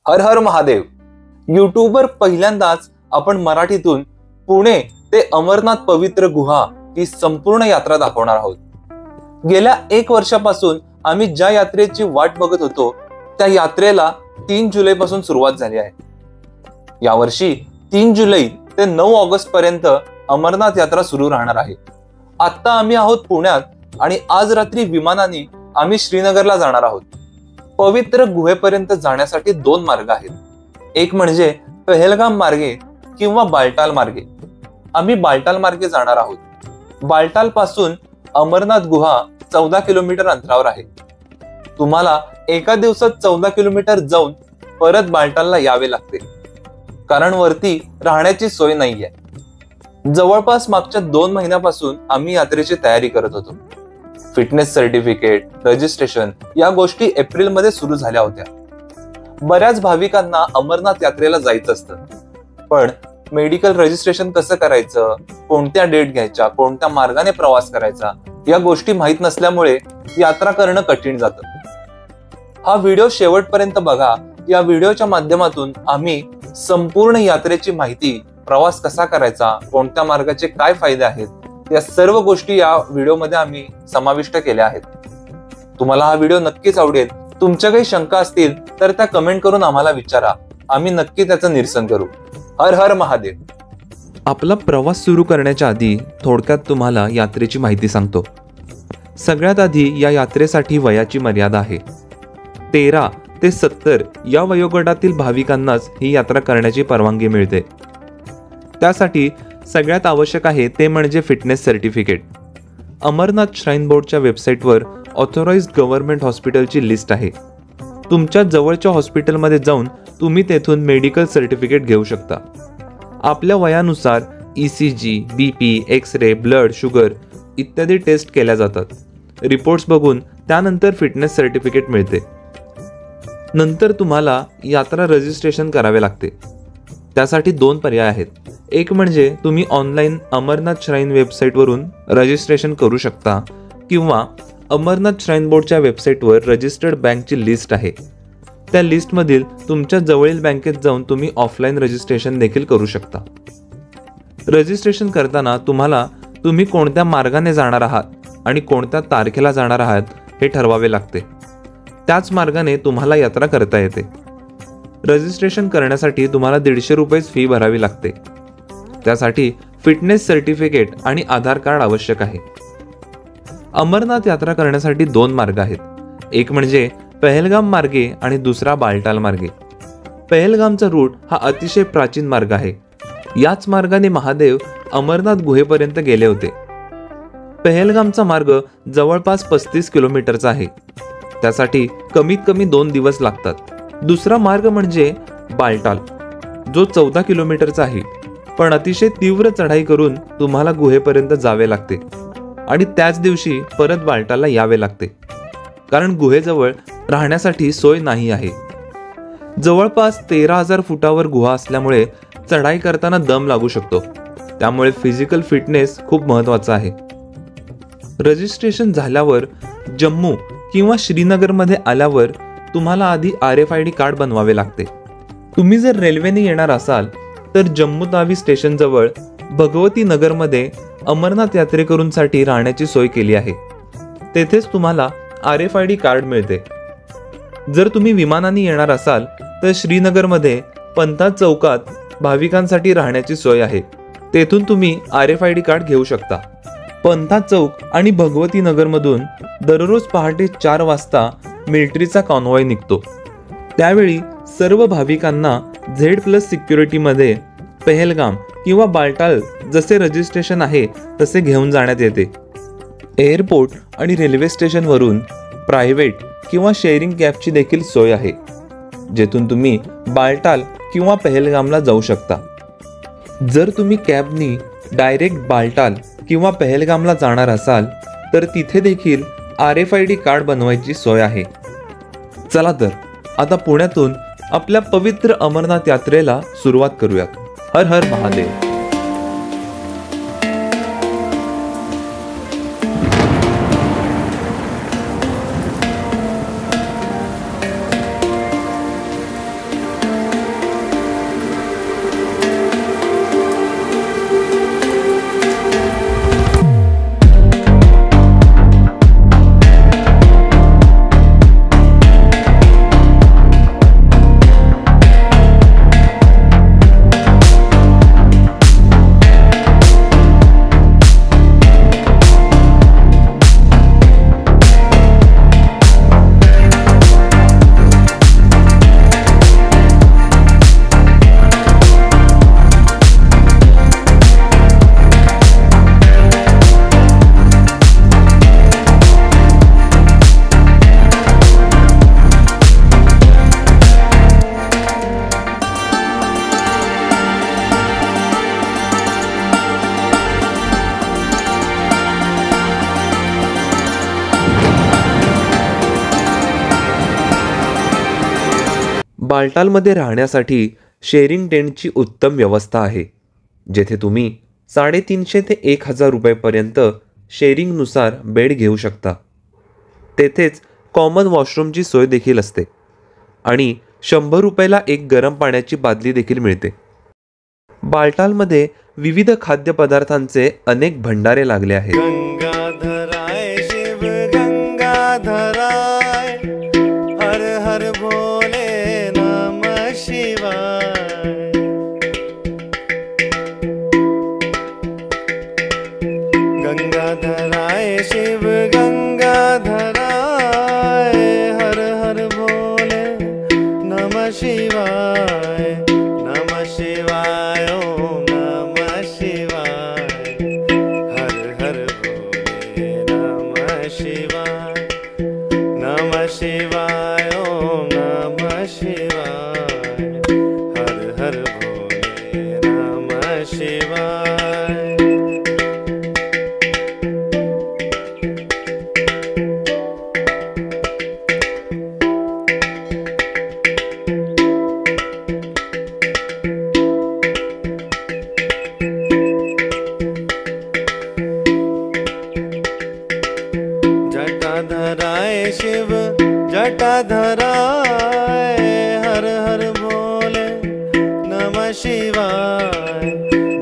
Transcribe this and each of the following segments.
हर हर महादेव. यूट्यूबवर पहिल्यांदाच आपण मराठीतून पुणे ते अमरनाथ पवित्र गुहा ही संपूर्ण यात्रा दाखवणार आहोत. गेल्या 1 वर्षापासून आम्ही ज्या यात्रेची वाट बघत होतो त्या यात्रेला 3 जुलै पासून सुरुवात झाली आहे. यावर्षी 3 जुलै ते 9 ऑगस्ट पर्यंत अमरनाथ यात्रा सुरू राहणार आहे. आता आम्ही आहोत पुण्यात आणि आज रात्री विमानाने आम्ही श्रीनगरला जाणार आहोत. पवित्र गुहेपर्यंत जाण्यासाठी 2 मार्ग आहेत. एक म्हणजे पहलगाम मार्गे किंवा बालटाल मार्गे. आम्ही बालटाल मार्गे जाणार आहोत. बालटाल पासून अमरनाथ गुहा 14 किलोमीटर अंतरावर आहे. तुम्हाला एका दिवसात 14 किलोमीटर जाऊन परत बालटालला यावे लागते, कारण वरती राहण्याची सोय नाहीये. जवळपास मागच्या 2 महिन्यापासून आम्ही यात्रेची तयारी करत होतो. फिटनेस सर्टिफिकेट, रजिस्ट्रेशन या गोष्टी एप्रिलमध्ये सुरू झाल्या होत्या. बऱ्याच भाविकांना अमरनाथ यात्रेला जायचं असतं, पण मेडिकल रजिस्ट्रेशन कसं करायचं, कोणत्या डेट घ्यायच्या, कोणत्या मार्गाने प्रवास करायचा या गोष्टी माहीत नसल्यामुळे यात्रा करणं कठीण जातं. हा व्हिडिओ शेवटपर्यंत बघा. या व्हिडिओच्या माध्यमातून आम्ही संपूर्ण यात्रेची माहिती, प्रवास कसा करायचा, कोणत्या मार्गाचे काय फायदे आहेत, या सर्व गोष्टी या व्हिडिओमध्ये आम्ही समाविष्ट केल्या आहेत. तुम्हाला हा व्हिडिओ नक्कीच आवडेल. तुमच्या काही शंका असतील तर त्या कमेंट करून आम्हाला विचारा. आम्ही नक्की त्याचं निरसन करू. हर हर महादेव. आपला प्रवास सुरू करण्याच्या आधी थोडक्यात तुम्हाला यात्रेची माहिती सांगतो. सगळ्यात आधी या यात्रेसाठी वयाची मर्यादा आहे. 13 ते 70 या वयोगटातील भाविकांनाच ही यात्रा करण्याची परवानगी मिळते. त्यासाठी सगळ्यात आवश्यक आहे ते म्हणजे फिटनेस सर्टिफिकेट. अमरनाथ श्राईन बोर्डच्या वेबसाईटवर ऑथोराइज्ड गव्हर्नमेंट हॉस्पिटलची लिस्ट आहे. तुमच्या जवळच्या हॉस्पिटलमध्ये जाऊन तुम्ही तेथून मेडिकल सर्टिफिकेट घेऊ शकता. आपल्या वयानुसार ECG, BP, x-ray, blood sugar इत्यादी टेस्ट केल्या जातात. रिपोर्ट्स बघून त्यानंतर फिटनेस सर्टिफिकेट मिळते. नंतर तुम्हाला यात्रा रजिस्ट्रेशन करावे लागते. त्यासाठी 2 पर्याय आहेत. एक म्हणजे तुम्ही ऑनलाईन अमरनाथ श्राईन वेबसाईटवरून रजिस्ट्रेशन करू शकता, किंवा अमरनाथ श्राईन बोर्डच्या वेबसाईटवर रजिस्टर्ड बँकची लिस्ट आहे. त्या लिस्टमधील तुमच्या जवळील बँकेत जाऊन तुम्ही ऑफलाईन रजिस्ट्रेशन देखील करू शकता. रजिस्ट्रेशन करताना तुम्ही कोणत्या मार्गाने जाणार आहात आणि कोणत्या तारखेला जाणार आहात हे ठरवावे लागते. त्याच मार्गाने तुम्हाला यात्रा करता येते. रजिस्ट्रेशन करण्यासाठी तुम्हाला 150 रुपये फी भरावी लागते. त्यासाठी फिटनेस सर्टिफिकेट आणि आधार कार्ड आवश्यक आहे. अमरनाथ यात्रा करण्यासाठी 2 मार्ग आहेत. एक म्हणजे पहलगाम मार्गे आणि दुसरा बालटाल मार्गे. पहलगामचा रूट हा अतिशय प्राचीन मार्ग आहे. याच मार्गाने महादेव अमरनाथ गुहेपर्यंत गेले होते. पहलगामचा मार्ग जवळपास 35 किलोमीटरचा आहे. त्यासाठी कमीत कमी 2 दिवस लागतात. दुसरा मार्ग म्हणजे बालटाल, जो 14 किलोमीटरचा आहे, पण अतिशय तीव्र चढाई करून तुम्हाला गुहेपर्यंत जावे लागते आणि त्याच दिवशी परत बालटालला यावे लागते, कारण गुहेजवळ राहण्यासाठी सोय नाही आहे. जवळपास 13,000 फुटावर गुहा असल्यामुळे चढाई करताना दम लागू शकतो. त्यामुळे फिजिकल फिटनेस खूप महत्त्वाचा आहे. रजिस्ट्रेशन झाल्यावर जम्मू किंवा श्रीनगरमध्ये आल्यावर तुम्हाला आधी RFID कार्ड बनवावे लागते. तुम्ही जर रेल्वेने येणार असाल तर जम्मू तावी स्टेशनजवळ भगवती नगरमध्ये अमरनाथ यात्रेकरूंसाठी राहण्याची सोय केली आहे. तेथेच तुम्हाला RFID कार्ड मिळते. जर तुम्ही विमानाने येणार असाल तर श्रीनगरमध्ये पंथा चौकात भाविकांसाठी राहण्याची सोय आहे. तेथून तुम्ही RFID कार्ड घेऊ शकता. पंथा चौक आणि भगवती नगरमधून दररोज पहाटे 4 वाजता मिलिटरीचा कॉन्वॉय निघतो. त्यावेळी सर्व भाविकांना Z+ सिक्युरिटीमध्ये पहलगाम किंवा बालटाल जसे रजिस्ट्रेशन आहे तसे घेऊन जाण्यात येते. एअरपोर्ट आणि रेल्वे स्टेशनवरून प्रायव्हेट किंवा शेअरिंग कॅबची देखील सोय आहे, जेथून तुम्ही बालटाल किंवा पहलगामला जाऊ शकता. जर तुम्ही कॅबनी डायरेक्ट बालटाल किंवा पहलगामला जाणार असाल तर तिथे देखील RFID कार्ड बनवायची सोय आहे. चला तर आता पुण्यातून आपल्या पवित्र अमरनाथ यात्रेला सुरुवात करूयात. हर हर महादेव. बाल्टालमध्ये राहण्यासाठी शेअरिंग टेंटची उत्तम व्यवस्था आहे, जेथे तुम्ही 350 ते 1000 रुपयेपर्यंत शेअरिंगनुसार बेड घेऊ शकता. तेथेच कॉमन वॉशरूमची सोय देखील असते आणि 100 रुपयाला एक गरम पाण्याची बादली देखील मिळते. बाल्टालमध्ये विविध खाद्यपदार्थांचे अनेक भंडारे लागले आहेत. गंगाधराय शिव गंगाधराय, हर हर भोले नमः शिवाय. गंगाधराय शिव गंगाधराय, हर हर भोले नमः शिवाय. नमः शिवाय ओम नमः शिवाय, हर हर भोले नमः शिवाय. नमः शिवाय ओम नमः शिवाय, हर हर भोले नमः शिवाय. जटाधराय शिव जटाधराय, हर हर भोले नमः शिवाय.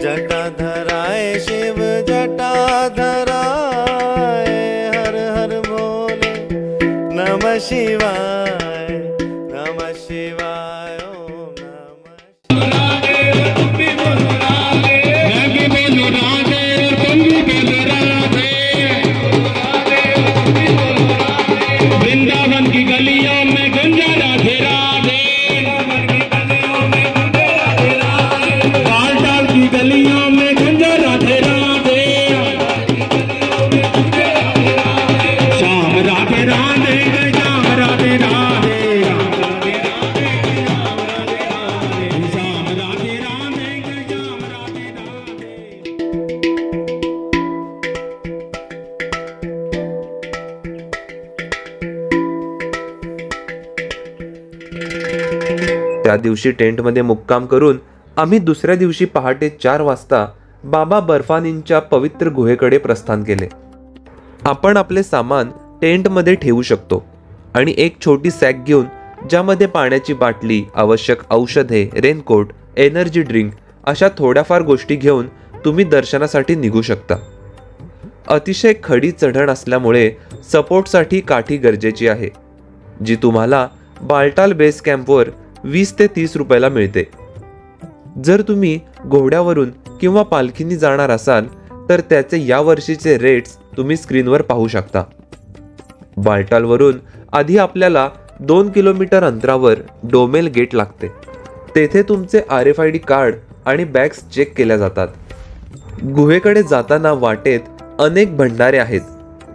जटाधराय शिव जटाधराय, हर हर भोले नमः शिवाय. नमः शिवाय ओम नमः. वृंदावन की गलियों में गुंजा राधे राधे, बाल्टाल की गलियों में गुंजा राधे राधे. श्याम राधे राधे श्याम राधे राधे, श्याम राधे राधे श्याम राधे राधे. त्या दिवशी टेंटमध्ये मुक्काम करून आम्ही दुसऱ्या दिवशी पहाटे 4 वाजता बाबा बर्फानींच्या पवित्र गुहेकडे प्रस्थान केले. आपण आपले सामान टेंटमध्ये ठेवू शकतो आणि एक छोटी सॅक घेऊन, ज्यामध्ये पाण्याची बाटली, आवश्यक औषधे, रेनकोट, एनर्जी ड्रिंक अशा थोड्याफार गोष्टी घेऊन तुम्ही दर्शनासाठी निघू शकता. अतिशय खडी चढण असल्यामुळे सपोर्टसाठी काठी गरजेची आहे, जी तुम्हाला बाल्टाल बेस कॅम्पवर 20 ते 30 रुपयाला मिळते. जर तुम्ही घोड्यावरून किंवा पालखीने जाणार असाल तर त्याचे यावर्षीचे रेट्स तुम्ही स्क्रीनवर पाहू शकता. बाल्टालवरून आधी आपल्याला 2 किलोमीटर अंतरावर डोमेल गेट लागते. तेथे तुमचे RFID कार्ड आणि बॅग्स चेक केल्या जातात. गुहेकडे जाताना वाटेत अनेक भंडारे आहेत,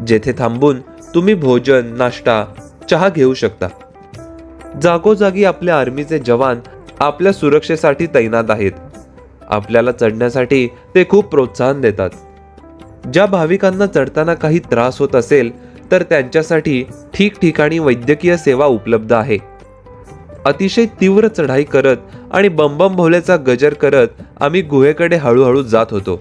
जेथे थांबून तुम्ही भोजन, नाश्ता, चहा घेऊ शकता. जागोजागी आपल्या आर्मीचे जवान आपल्या सुरक्षेसाठी तैनात आहेत. आपल्याला चढण्यासाठी ते खूप प्रोत्साहन देतात. ज्या भाविकांना चढताना काही त्रास होत असेल तर त्यांच्यासाठी ठिकठिकाणी वैद्यकीय सेवा उपलब्ध आहे. अतिशय तीव्र चढाई करत आणि बम भोलेचा गजर करत आम्ही गुहेकडे हळूहळू जात होतो.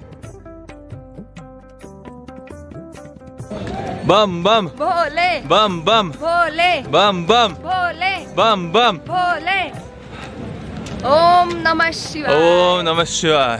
बम बम भोले बम बम भोले बम बम भोले बम बम. भोले. ओम नमः शिवाय. ओम नमः शिवाय.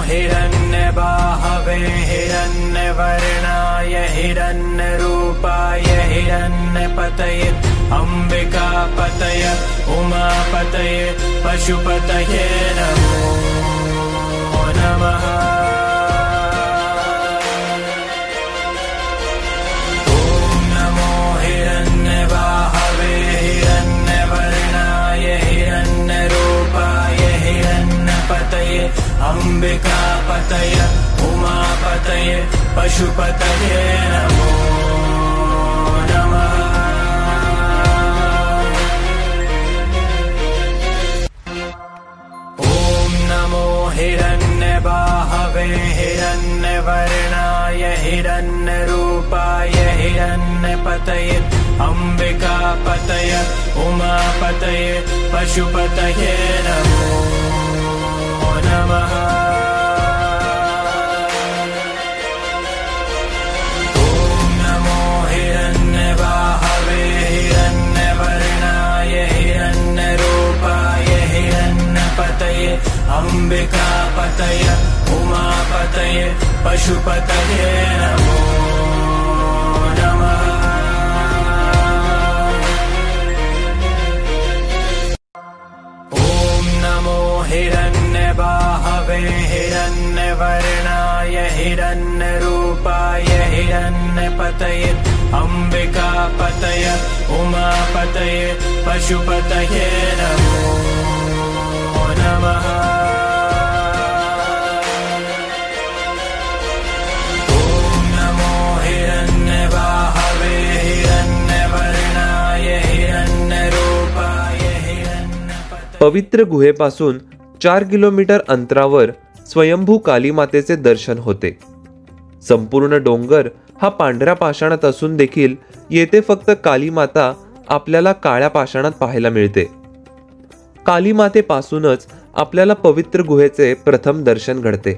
हिरण्यबाहवे हिरण्यवर्णाय हिरण्यरूपाय हिरण्यपतये अम्बिकापतये उमापतये पशुपतये नमो नमः। ॐ नमो हिरण्यवाहवे हिरण्यवर्णाय हिरण्यरूपाय हिरण्यपतये अम्बिकापतये उमापतये पशुपतये नमो नमः। ॐ नमो हिरण्यवाहवे हिरण्यवर्णाय हिरण्यरूपाय हिरण्यपतये अम्बिकापतये उमापतये पशुपतये नमो नमः। अम्बिकापतये उमापतये पशुपतये नमो नमः। ॐ नमो हिरण्यवाहवे हिरण्यवर्णाय हिरण्यरूपाय हिरण्यपतये अम्बिकापतये उमापतये पशुपतये नमो नमः। पवित्र गुहेपासून 4 किलोमीटर अंतरावर स्वयंभू कालीमातेचे दर्शन होते। संपूर्ण डोंगर हा पांढऱ्या पाषाणात असून देखील येथे फक्त कालीमाता आपल्याला काळ्या पाषाणात पाहायला मिळते। कालीमातेपासूनच आपल्याला पवित्र गुहेचे प्रथम दर्शन घडते।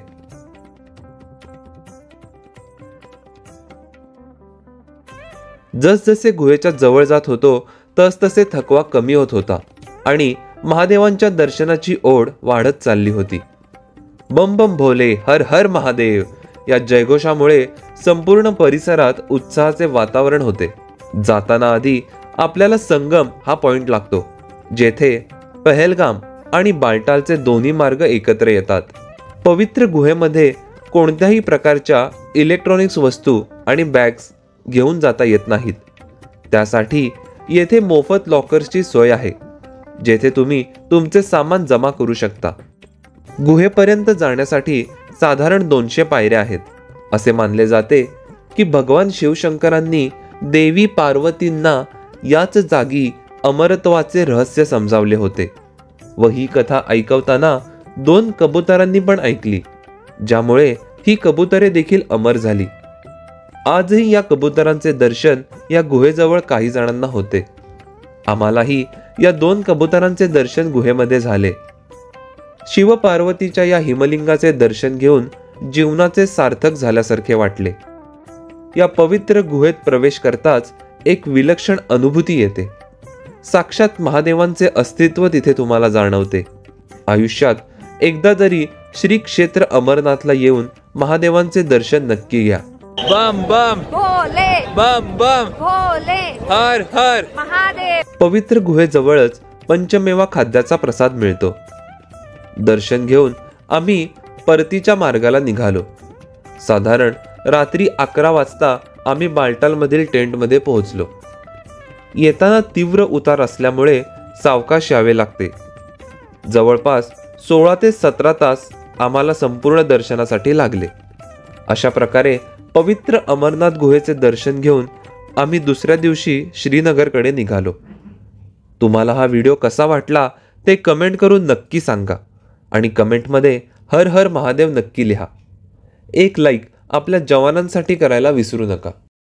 जसजसे गुहेच्या जवळ जात होतो तसतसे थकवा कमी होत होता आणि महादेवांच्या दर्शनाची ओढ वाढत चालली होती। बम बम भोले हर हर महादेव या जयघोषामुळे संपूर्ण परिसरात उत्साहाचे वातावरण होते। जाताना आधी आपल्याला संगम हा पॉइंट लागतो, जेथे पहलगाम आणि बाल्टालचे दोन्ही मार्ग एकत्र येतात। पवित्र गुहेमध्ये कोणत्याही प्रकारच्या इलेक्ट्रॉनिक्स वस्तू आणि बॅग्स घेऊन जाता येत नाहीत। त्यासाठी येथे मोफत लॉकर्सची सोय आहे, जेथे तुम्ही तुमचे सामान जमा करू शकता। गुहेपर्यंत जाण्यासाठी साधारण 200 पायऱ्या आहेत। असे मानले जाते की भगवान शिवशंकरांनी देवी पार्वतींना याच जागी अमरत्वाचे रहस्य समजावले होते व ही कथा ऐकवताना 2 कबुतरांनी पण ऐकली, ज्यामुळे ही कबुतरे देखील अमर झाली। आजही या कबुतरांचे दर्शन या गुहेजवळ काही जणांना होते। आम्हालाही या 2 कबुतरांचे दर्शन गुहेमध्ये झाले। शिव पार्वतीच्या या हिमलिंगाचे दर्शन घेऊन जीवनाचे सार्थक झाल्यासारखे वाटले। या पवित्र गुहेत प्रवेश करताच एक विलक्षण अनुभूती येते। साक्षात महादेवांचे अस्तित्व तिथे तुम्हाला जाणवते। आयुष्यात एकदा तरी श्री क्षेत्र अमरनाथला येऊन महादेवांचे दर्शन नक्की घ्या। बम बम भोले बम बम भोले हर हर महादेव। पवित्र गुहेजवळच पंचमेवा खाद्याचा प्रसाद मिळतो। दर्शन घेऊन आम्ही परतीच्या मार्गाला निघालो। साधारण रात्री 11 वाजता आम्ही बाल्टालमधील टेंटमध्ये पोहोचलो। येताना तीव्र उतार असल्यामुळे सावकाश यावे लागते। जवळपास 16 ते 17 तास आम्हाला संपूर्ण दर्शनासाठी लागले। अशा प्रकारे पवित्र अमरनाथ गुहेचे दर्शन घेऊन आम्ही दुसऱ्या दिवशी श्रीनगरकडे निघालो। तुम्हाला हा व्हिडिओ कसा वाटला ते कमेंट करून नक्की सांगा आणि कमेंटमध्ये हर हर महादेव नक्की लिहा। एक लाईक आपल्या जवानांसाठी करायला विसरू नका।